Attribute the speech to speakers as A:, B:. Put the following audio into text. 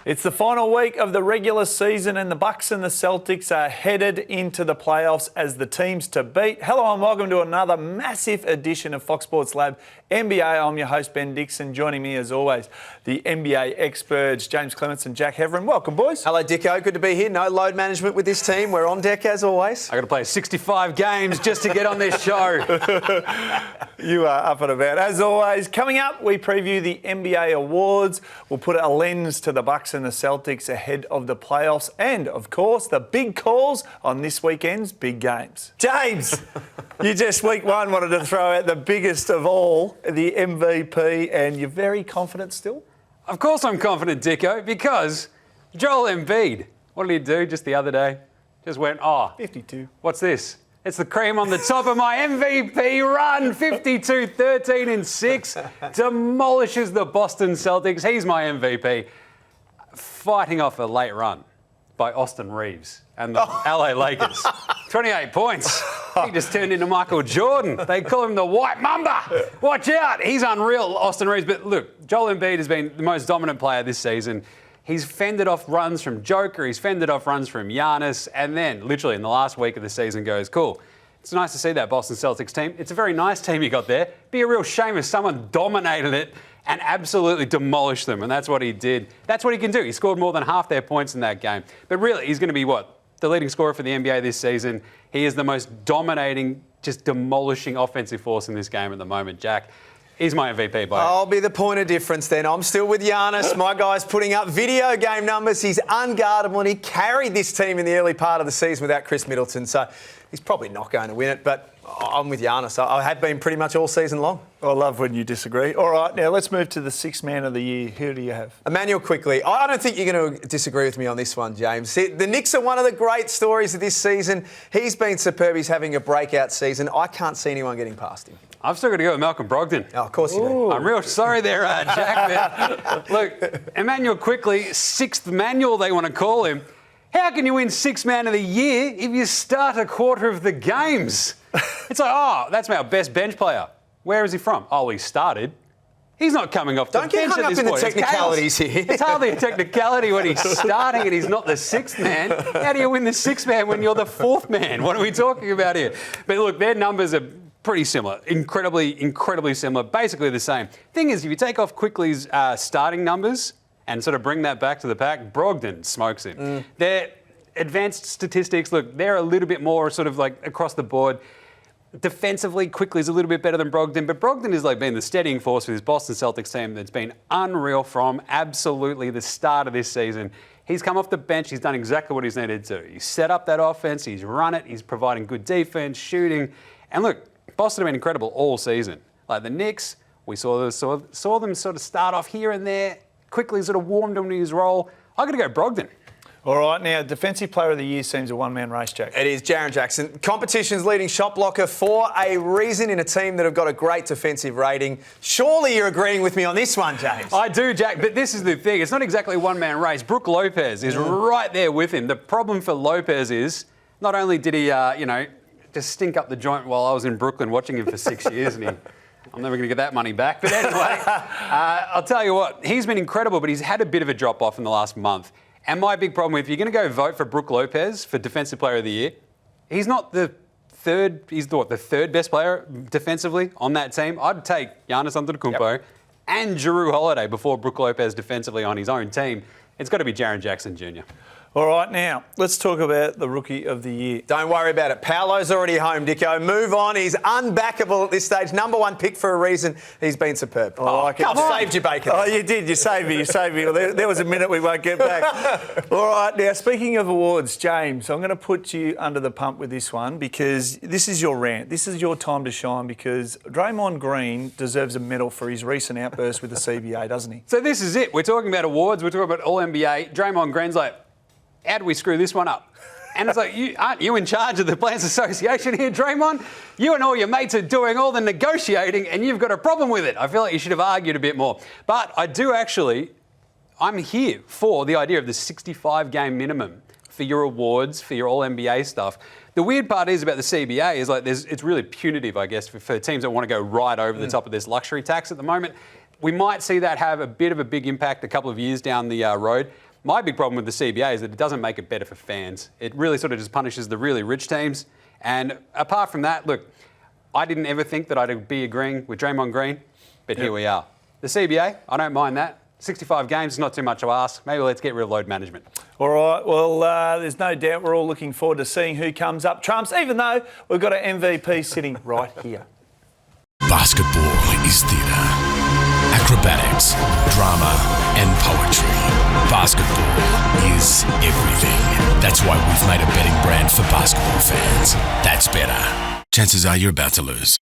A: It's the final week of the regular season and the Bucks and the Celtics are headed into the playoffs as the teams to beat. Hello and welcome to another massive edition of Fox Sports Lab NBA. I'm your host, Ben Dixon. Joining me as always, the NBA experts, Jaymz, Clements and Heverin. Welcome, boys.
B: Hello, Dicko. Good to be here. No load management with this team. We're on deck as always.
C: I got to play 65 games just to get on this show.
A: You are up and about. As always, coming up, we preview the NBA awards. We'll put a lens to the Bucks and the Celtics ahead of the playoffs. And, of course, the big calls on this weekend's big games. Jaymz, you just week one wanted to throw out the biggest of all, the MVP, and you're very confident still?
C: Of course I'm confident, Dicko, because Joel Embiid, what did he do just the other day? Just went,
A: 52.
C: What's this? It's the cream on the top of my MVP run. 52, 13 and 6. Demolishes the Boston Celtics. He's my MVP. Fighting off a late run by Austin Reeves and the LA Lakers. 28 points. He just turned into Michael Jordan. They call him the White Mamba. Watch out. He's unreal, Austin Reeves. But look, Joel Embiid has been the most dominant player this season. He's fended off runs from Joker. He's fended off runs from Giannis. And then, literally, in the last week of the season goes, cool. It's nice to see that Boston Celtics team. It's a very nice team you got there. Be a real shame if someone dominated it and absolutely demolished them. And that's what he did. That's what he can do. He scored more than half their points in that game. But really, he's going to be what? The leading scorer for the NBA this season. He is the most dominating, just demolishing offensive force in this game at the moment, Jack. He's my MVP, by
B: I'll be the point of difference then. I'm still with Giannis. My guy's putting up video game numbers. He's unguardable and he carried this team in the early part of the season without Chris Middleton. So he's probably not going to win it, but I'm with Giannis. I have been pretty much all season long.
A: I love when you disagree. All right, now let's move to the sixth man of the year. Who do you have?
B: Emmanuel, quickly. I don't think you're going to disagree with me on this one, Jaymz. See, the Knicks are one of the great stories of this season. He's been superb. He's having a breakout season. I can't see anyone getting past him.
C: I've still got to go with Malcolm Brogdon.
B: Oh, of course you do.
C: I'm real sorry there, Jack. Look, Emmanuel quickly, sixth manual they want to call him. How can you win sixth man of the year if you start a quarter of the games? It's like, that's our best bench player. Where is he from? Oh, he started. He's not coming off the bench at this point.
B: Don't get hung up in the technicalities here.
C: It's hardly a technicality when he's starting and he's not the sixth man. How do you win the sixth man when you're the fourth man? What are we talking about here? But look, their numbers are pretty similar, incredibly similar, basically the same. Thing is, if you take off Quickly's starting numbers and sort of bring that back to the pack, Brogdon smokes him. Their advanced statistics, look, they're a little bit more sort of like across the board. Defensively, Quickly's a little bit better than Brogdon, but Brogdon has like been the steadying force for this Boston Celtics team that's been unreal from absolutely the start of this season. He's come off the bench, he's done exactly what he's needed to do. He's set up that offense, he's run it, he's providing good defense, shooting, and look, Boston have been incredible all season. Like the Knicks, we saw them sort of start off here and there, quickly sort of warmed him to his role. I've got to go Brogdon.
A: All right, now, Defensive Player of the Year seems a one-man race, Jack.
B: It is Jaren Jackson. Competition's leading shot blocker for a reason in a team that have got a great defensive rating. Surely you're agreeing with me on this one, James.
C: I do, Jack, but this is the thing. It's not exactly a one-man race. Brook Lopez is right there with him. The problem for Lopez is not only did he, just stink up the joint while I was in Brooklyn watching him for 6 years, and I'm never going to get that money back. But anyway, I'll tell you what, he's been incredible, but he's had a bit of a drop-off in the last month. And my big problem, if you're going to go vote for Brook Lopez for Defensive Player of the Year, he's not the third, he's the third best player defensively on that team. I'd take Giannis Antetokounmpo and Jrue Holiday before Brook Lopez defensively on his own team. It's got to be Jaren Jackson Jr.
A: All right, now, let's talk about the Rookie of the Year.
B: Don't worry about it. Paolo's already home, Dicko. Move on. He's unbackable at this stage. Number one pick for a reason. He's been superb.
A: I
B: saved you, Bacon.
A: Oh, you did. You saved me. Well, there was a minute we won't get back. All right, now, speaking of awards, James, I'm going to put you under the pump with this one because this is your rant. This is your time to shine because Draymond Green deserves a medal for his recent outburst with the CBA, doesn't he?
C: So this is it. We're talking about awards. We're talking about All-NBA. Draymond Green's like, how do we screw this one up? And it's like, aren't you in charge of the Players Association here, Draymond? You and all your mates are doing all the negotiating and you've got a problem with it. I feel like you should have argued a bit more. But I'm here for the idea of the 65-game minimum for your awards, for your All-NBA stuff. The weird part is about the CBA is like it's really punitive, I guess, for teams that want to go right over the top of this luxury tax at the moment. We might see that have a bit of a big impact a couple of years down the road. My big problem with the CBA is that it doesn't make it better for fans. It really sort of just punishes the really rich teams. And apart from that, look, I didn't ever think that I'd be agreeing with Draymond Green, but here we are. The CBA, I don't mind that. 65 games is not too much to ask. Maybe let's get rid of load management.
A: All right, well, there's no doubt we're all looking forward to seeing who comes up trumps, even though we've got an MVP sitting right here.
D: Basketball is theatre, acrobatics, drama and poetry. Basketball is everything. That's why we've made a betting brand for basketball fans. That's better. Chances are you're about to lose.